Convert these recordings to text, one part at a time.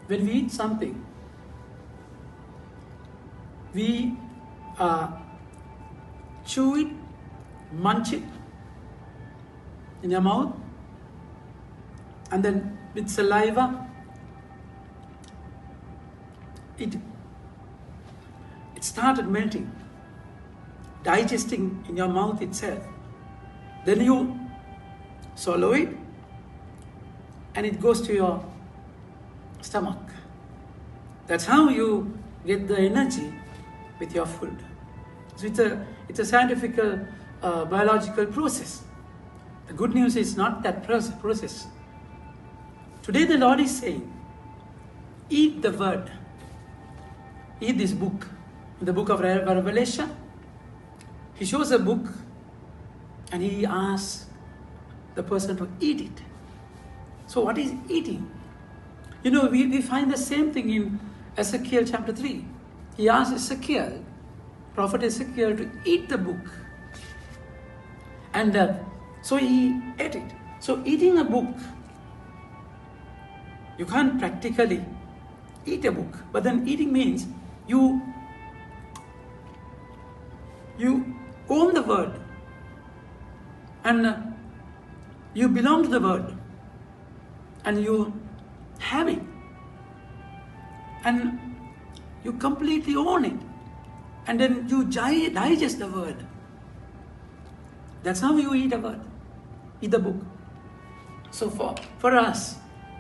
when we eat something, we chew it, munch it in your mouth, and then with saliva, it started melting, digesting in your mouth itself. Then you swallow it, and it goes to your stomach. That's how you get the energy with your food. So it's a scientific, biological process. The good news is not that process. Today the Lord is saying, eat the word. Eat this book. In the book of Revelation, He shows a book and He asks the person to eat it. So what is eating? You know, we find the same thing in Ezekiel chapter 3. He asked Ezekiel, prophet Ezekiel, to eat the book. And so he ate it. So eating a book, you can't practically eat a book. But then eating means you own the word. And you belong to the word. And you have it. And you completely own it. And then you digest the word. That's how you eat a word. Eat the book. So for us,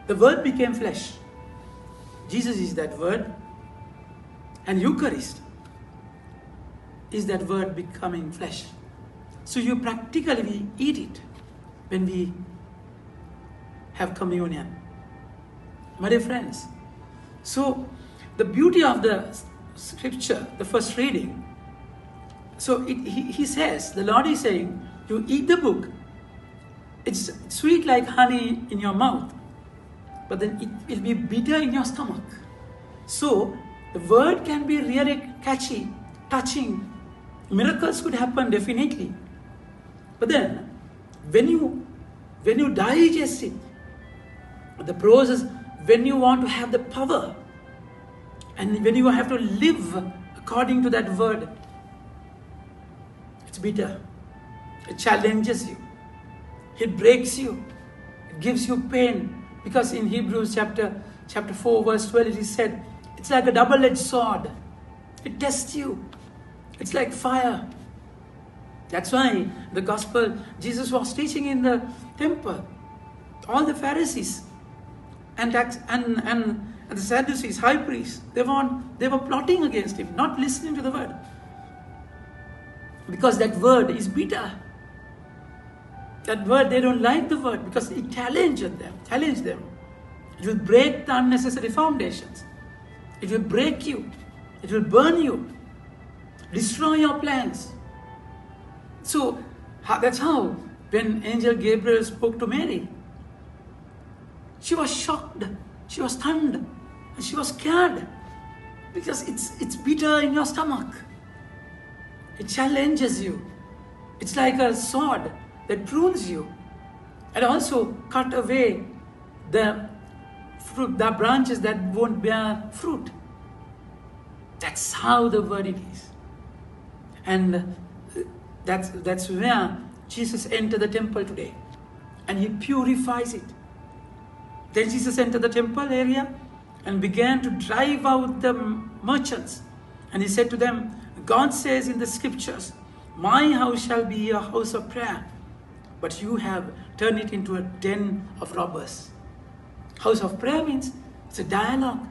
the word became flesh. Jesus is that word. And Eucharist is that word becoming flesh. So you practically eat it when we have communion. My dear friends, so the beauty of the scripture, the first reading, so he says, the Lord is saying, you eat the book, it's sweet like honey in your mouth, but then it will be bitter in your stomach. So the word can be really catchy, touching. Miracles could happen definitely. But then when you digest it, the process, when you want to have the power, and when you have to live according to that word, it's bitter. It challenges you. It breaks you. It gives you pain. Because in Hebrews chapter 4 verse 12 it is said, it's like a double-edged sword. It tests you. It's like fire. That's why the gospel Jesus was teaching in the temple. All the Pharisees and the Sadducees, high priests, they were plotting against him, not listening to the word. Because that word is bitter. That word, they don't like the word because it challenged them. It will break the unnecessary foundations. It will break you. It will burn you. Destroy your plans. So that's how when Angel Gabriel spoke to Mary, she was shocked, she was stunned, and she was scared because it's bitter in your stomach. It challenges you. It's like a sword that prunes you and also cut away the fruit, the branches that won't bear fruit. That's how the word it is. And that's where Jesus entered the temple today. And He purifies it. Then Jesus entered the temple area and began to drive out the merchants. And He said to them, God says in the scriptures, my house shall be a house of prayer, but you have turned it into a den of robbers. House of prayer means it's a dialogue.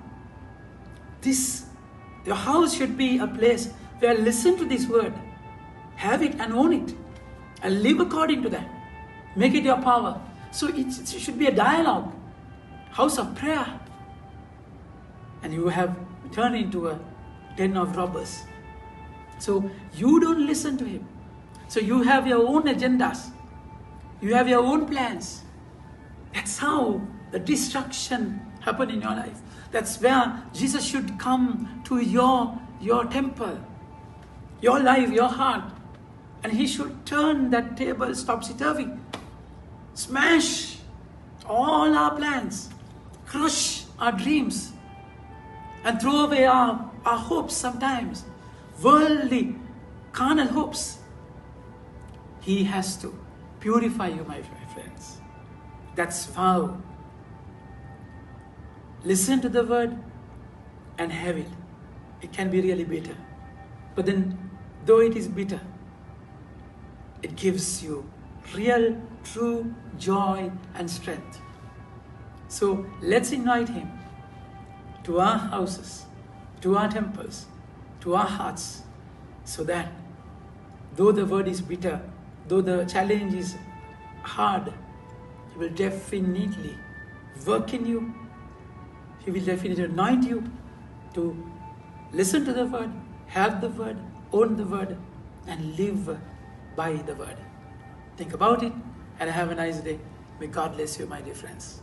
Your house should be a place where listen to this word, have it and own it, and live according to that. Make it your power. So it should be a dialogue, house of prayer. And you have turned into a den of robbers. So you don't listen to Him. So you have your own agendas. You have your own plans. That's how the destruction happened in your life. That's where Jesus should come to your temple, your life, your heart. And He should turn that table topsy-turvy. Smash all our plans. Crush our dreams. and throw away our hopes sometimes, worldly, carnal hopes. He has to purify you, my friends. That's vow. Listen to the word and have it. It can be really bitter. But then, though it is bitter, it gives you real, true joy and strength. So let's invite him to our houses, to our temples, to our hearts, so that though the word is bitter, though the challenge is hard, he will definitely work in you. He will definitely anoint you to listen to the word, have the word, own the word, and live by the word. Think about it and have a nice day. May God bless you, my dear friends.